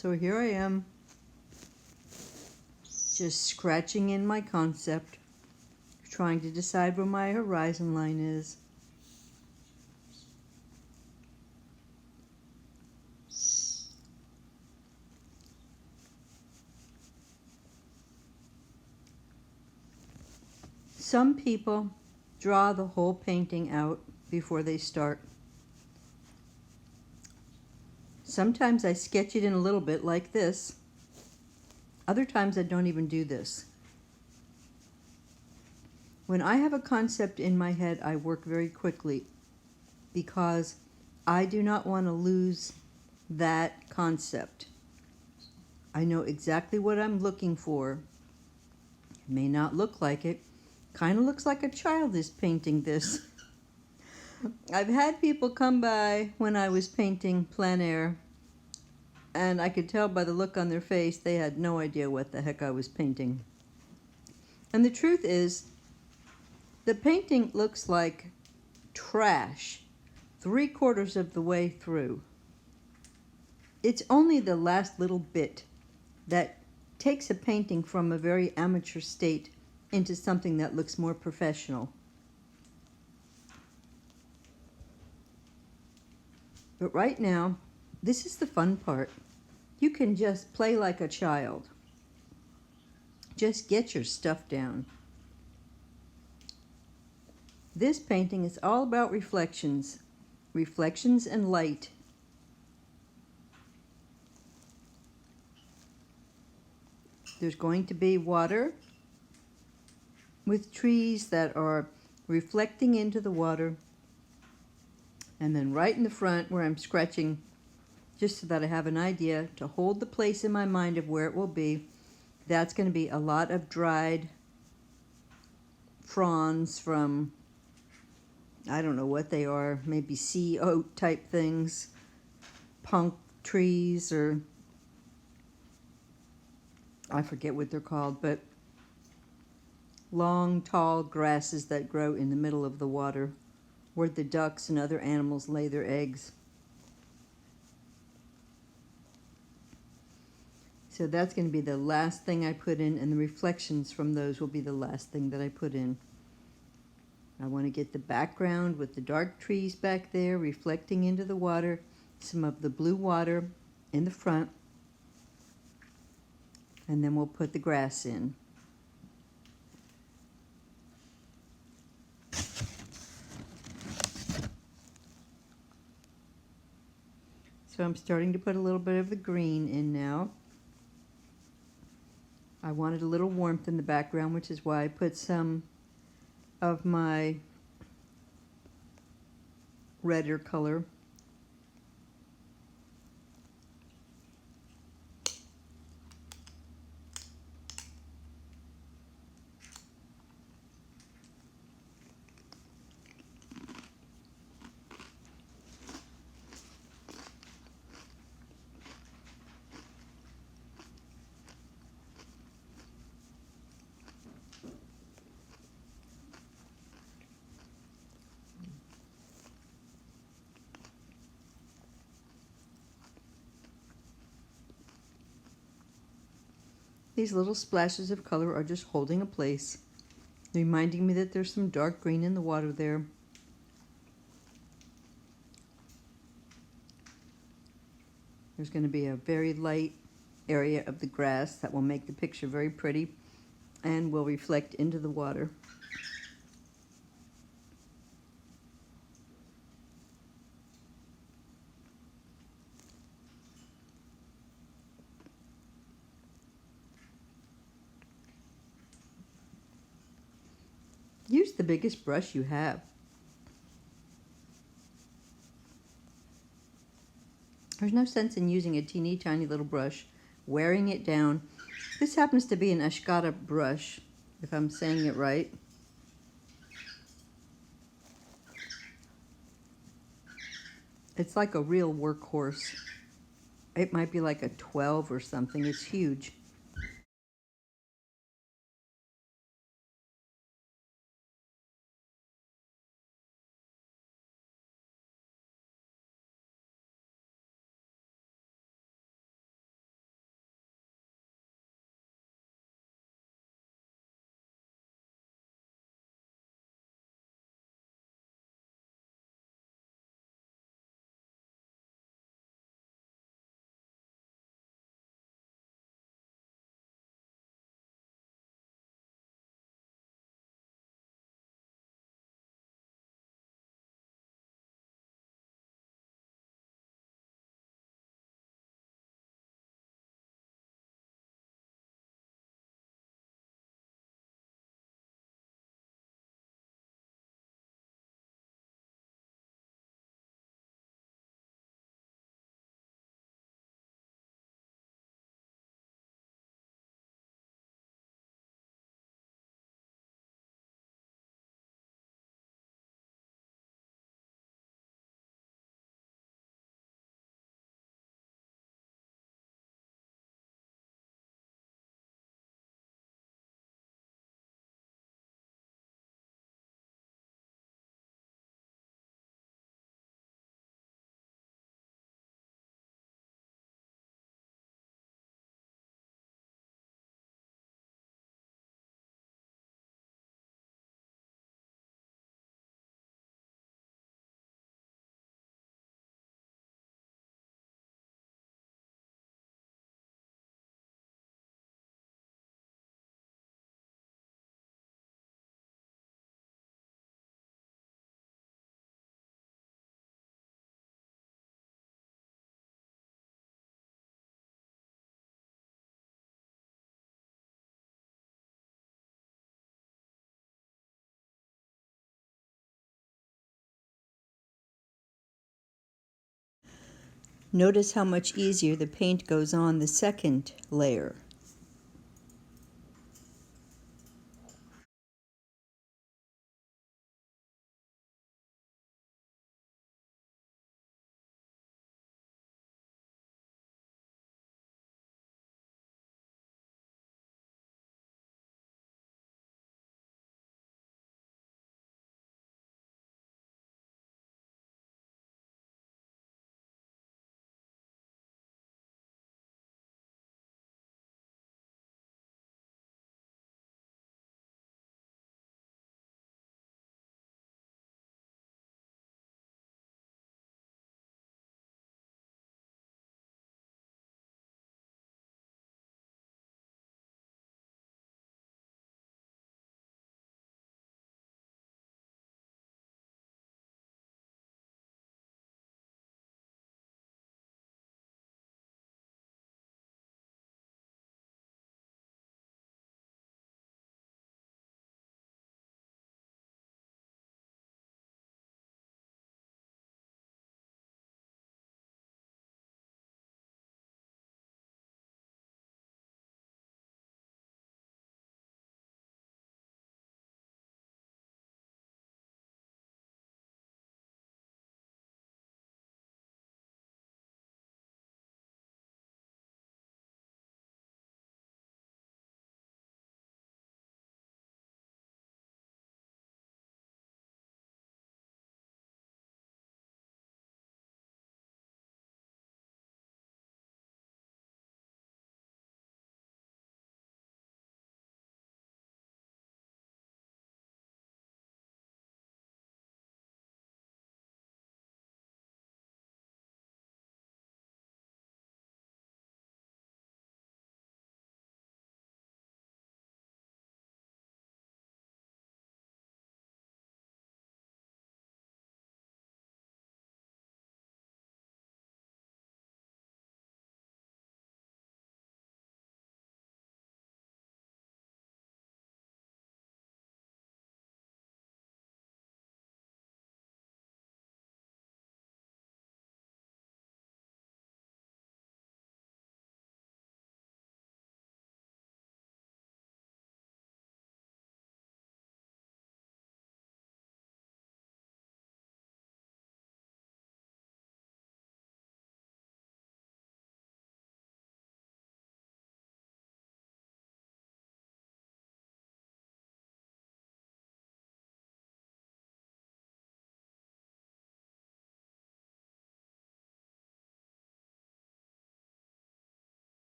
So here I am, just scratching in my concept, trying to decide where my horizon line is. Some people draw the whole painting out before they start. Sometimes I sketch it in a little bit like this. Other times I don't even do this. When I have a concept in my head, I work very quickly because I do not want to lose that concept. I know exactly what I'm looking for. It may not look like it. Kind of looks like a child is painting this. I've had people come by when I was painting plein air, and I could tell by the look on their face they had no idea what the heck I was painting. And the truth is, the painting looks like trash 3/4 of the way through. It's only the last little bit that takes a painting from a very amateur state into something that looks more professional. But right now, this is the fun part. You can just play like a child. Just get your stuff down. This painting is all about reflections. Reflections and light. There's going to be water with trees that are reflecting into the water. And then right in the front where I'm scratching, just so that I have an idea to hold the place in my mind of where it will be, that's going to be a lot of dried fronds from, I don't know what they are, maybe sea oat type things, punk trees, or I forget what they're called, but long, tall grasses that grow in the middle of the water where the ducks and other animals lay their eggs. So that's going to be the last thing I put in, and the reflections from those will be the last thing that I put in. I want to get the background with the dark trees back there reflecting into the water, some of the blue water in the front, and then we'll put the grass in. So I'm starting to put a little bit of the green in now. I wanted a little warmth in the background, which is why I put some of my redder color. These little splashes of color are just holding a place, reminding me that there's some dark green in the water there. There's going to be a very light area of the grass that will make the picture very pretty and will reflect into the water. Use the biggest brush you have. There's no sense in using a teeny tiny little brush, wearing it down. This happens to be an Ashkata brush, if I'm saying it right. It's like a real workhorse. It might be like a 12 or something. It's huge. Notice how much easier the paint goes on the second layer.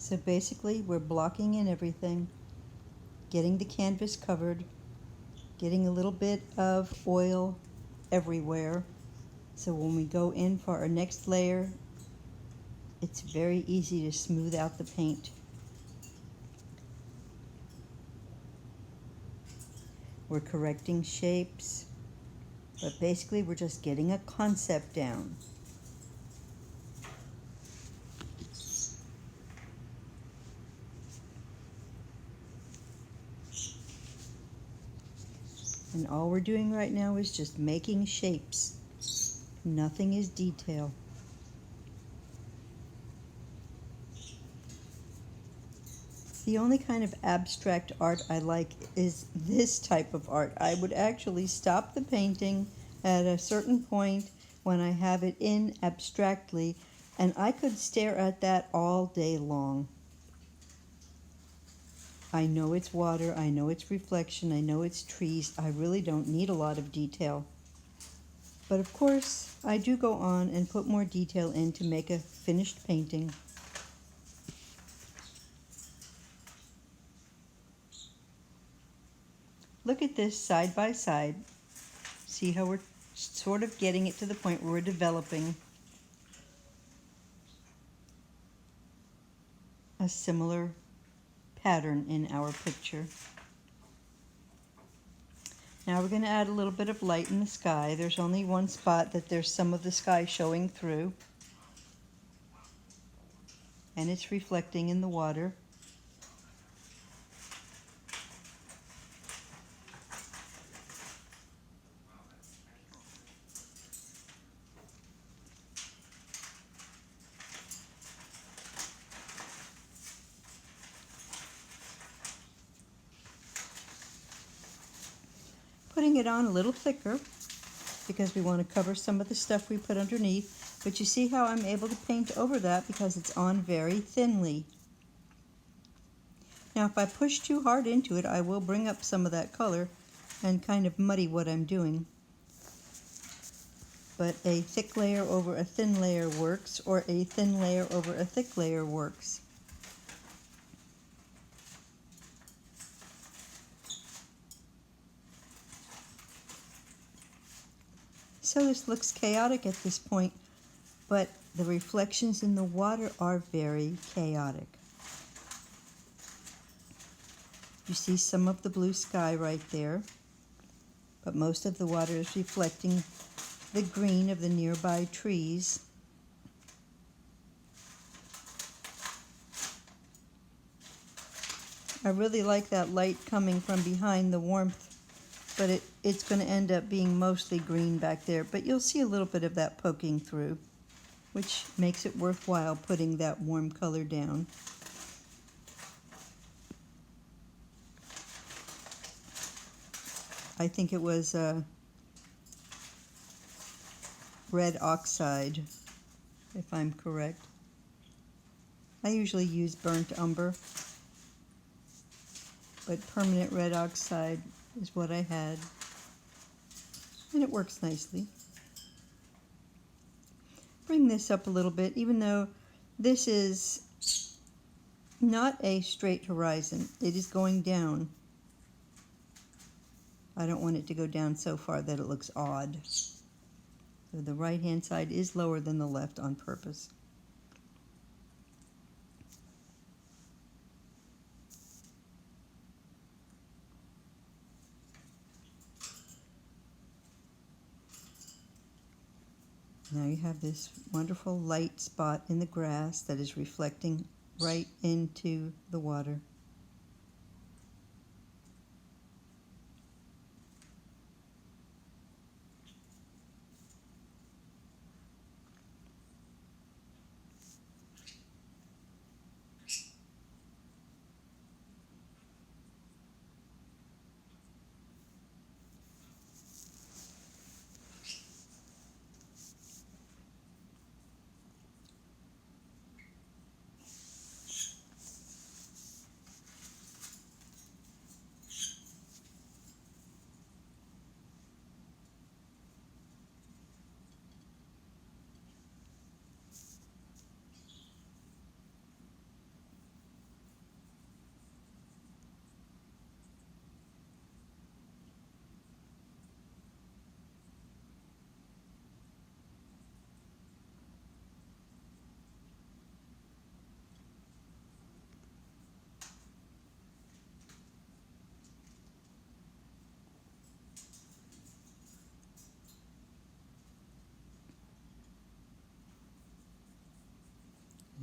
So basically we're blocking in everything, getting the canvas covered, getting a little bit of oil everywhere. So when we go in for our next layer, it's very easy to smooth out the paint. We're correcting shapes, but basically we're just getting a concept down. And all we're doing right now is just making shapes. Nothing is detail. The only kind of abstract art I like is this type of art. I would actually stop the painting at a certain point when I have it in abstractly, and I could stare at that all day long. I know it's water, I know it's reflection, I know it's trees. I really don't need a lot of detail. But of course, I do go on and put more detail in to make a finished painting. Look at this side by side. See how we're sort of getting it to the point where we're developing a similar pattern in our picture. Now we're going to add a little bit of light in the sky. There's only one spot that there's some of the sky showing through. and it's reflecting in the water. Putting it on a little thicker because we want to cover some of the stuff we put underneath. But you see how I'm able to paint over that because it's on very thinly. Now if I push too hard into it, I will bring up some of that color and kind of muddy what I'm doing. But a thick layer over a thin layer works, or a thin layer over a thick layer works. So this looks chaotic at this point, but the reflections in the water are very chaotic. You see some of the blue sky right there, but most of the water is reflecting the green of the nearby trees. I really like that light coming from behind the warmth, but it's going to end up being mostly green back there. But you'll see a little bit of that poking through, which makes it worthwhile putting that warm color down. I think it was red oxide, if I'm correct. I usually use burnt umber, but permanent red oxide is what I had, and it works nicely. Bring this up a little bit, even though this is not a straight horizon. It is going down. I don't want it to go down so far that it looks odd. So the right-hand side is lower than the left on purpose. Now you have this wonderful light spot in the grass that is reflecting right into the water.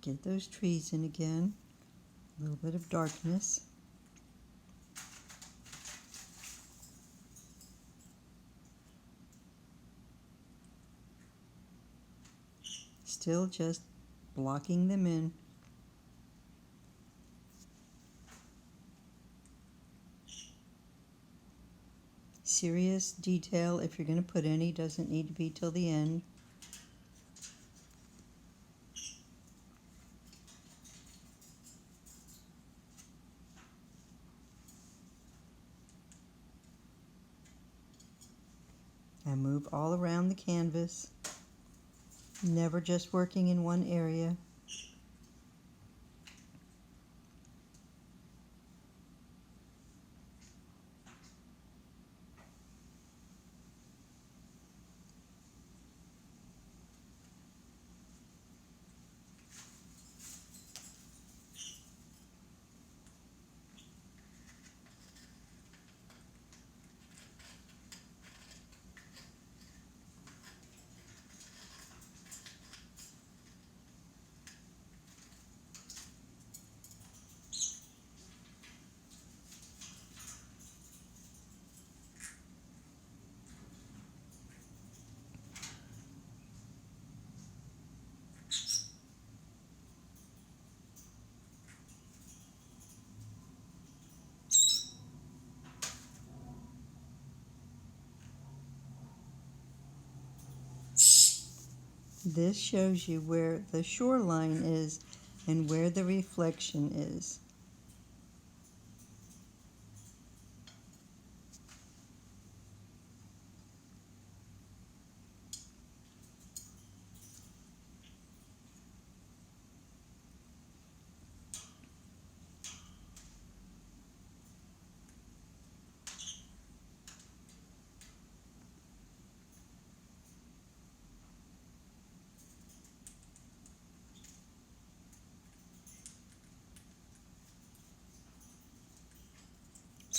Get those trees in again, a little bit of darkness. Still just blocking them in. Serious detail, if you're going to put any, doesn't need to be till the end. And move all around the canvas, never just working in one area. This shows you where the shoreline is and where the reflection is.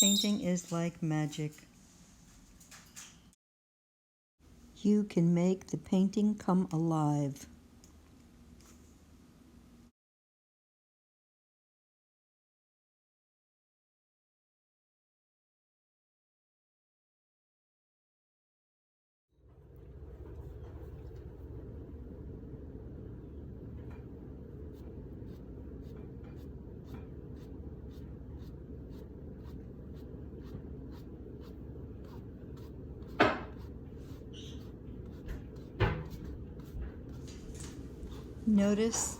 Painting is like magic. You can make the painting come alive. Notice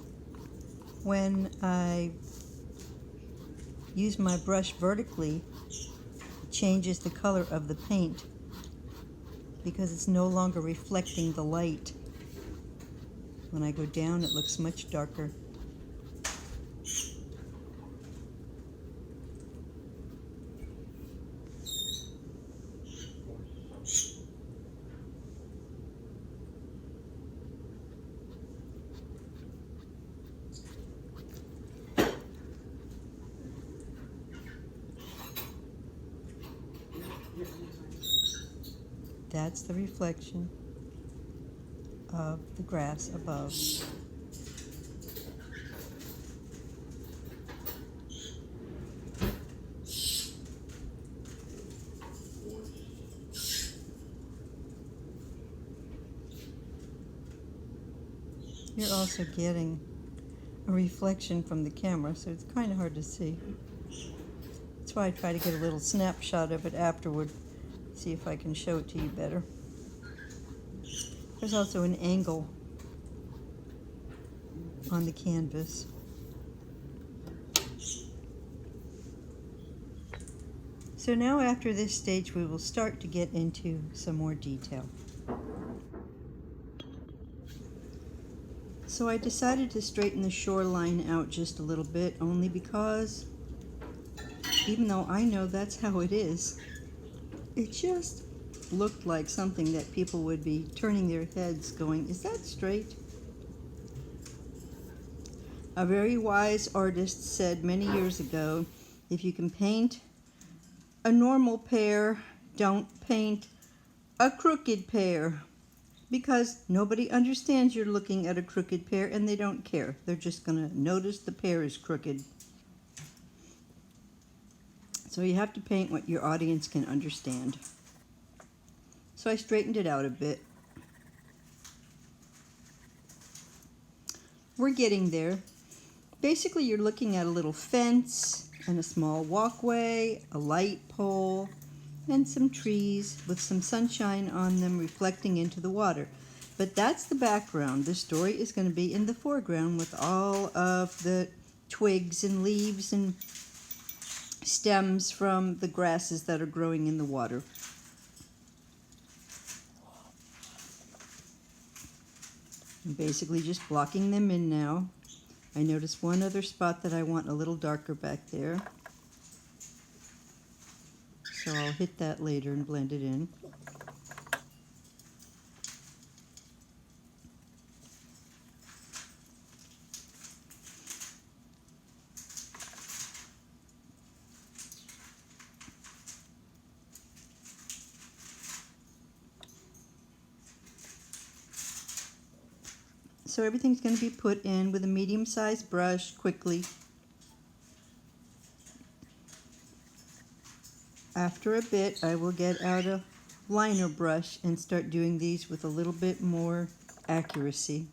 when I use my brush vertically, it changes the color of the paint because it's no longer reflecting the light. When I go down, it looks much darker. That's the reflection of the grass above. You're also getting a reflection from the camera, so it's kind of hard to see. That's why I try to get a little snapshot of it afterward, see if I can show it to you better. There's also an angle on the canvas. So now after this stage, we will start to get into some more detail. So I decided to straighten the shoreline out just a little bit, only because even though I know that's how it is, it just looked like something that people would be turning their heads going, is that straight? A very wise artist said many years ago, if you can paint a normal pear, don't paint a crooked pear, because nobody understands you're looking at a crooked pear and they don't care. They're just going to notice the pear is crooked. So you have to paint what your audience can understand. So I straightened it out a bit. We're getting there. Basically, you're looking at a little fence and a small walkway, a light pole, and some trees with some sunshine on them reflecting into the water. But that's the background. The story is going to be in the foreground with all of the twigs and leaves and stems from the grasses that are growing in the water. I'm basically just blocking them in now. I noticed one other spot that I want a little darker back there. So I'll hit that later and blend it in. So everything's going to be put in with a medium-sized brush quickly. After a bit, I will get out a liner brush and start doing these with a little bit more accuracy.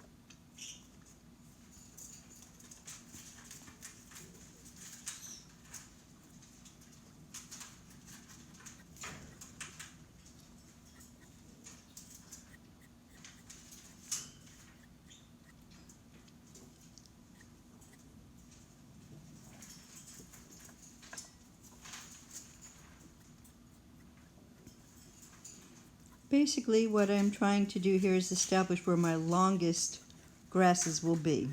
Basically, what I'm trying to do here is establish where my longest grasses will be.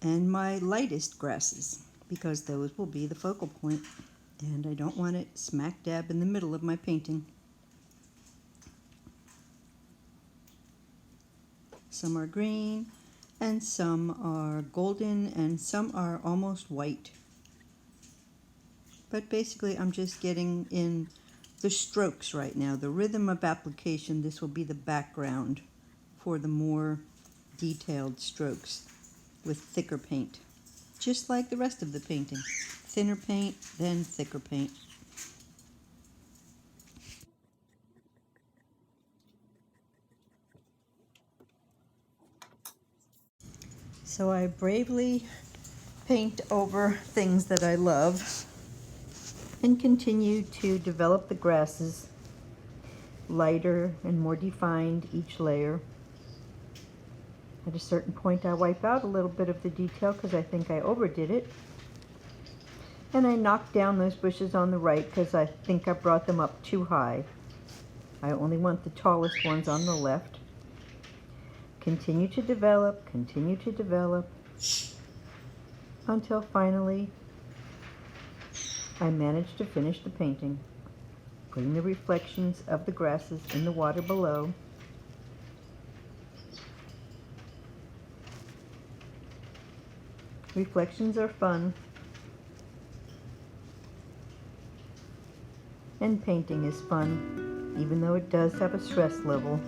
And my lightest grasses, because those will be the focal point, and I don't want it smack dab in the middle of my painting. Some are green, and some are golden, and some are almost white. But basically I'm just getting in the strokes right now, the rhythm of application. This will be the background for the more detailed strokes with thicker paint, just like the rest of the painting. Thinner paint, then thicker paint. So I bravely paint over things that I love and continue to develop the grasses lighter and more defined each layer. At a certain point I wipe out a little bit of the detail because I think I overdid it. And I knock down those bushes on the right because I think I brought them up too high. I only want the tallest ones on the left. Continue to develop until finally I manage to finish the painting, putting the reflections of the grasses in the water below. Reflections are fun, and painting is fun, even though it does have a stress level.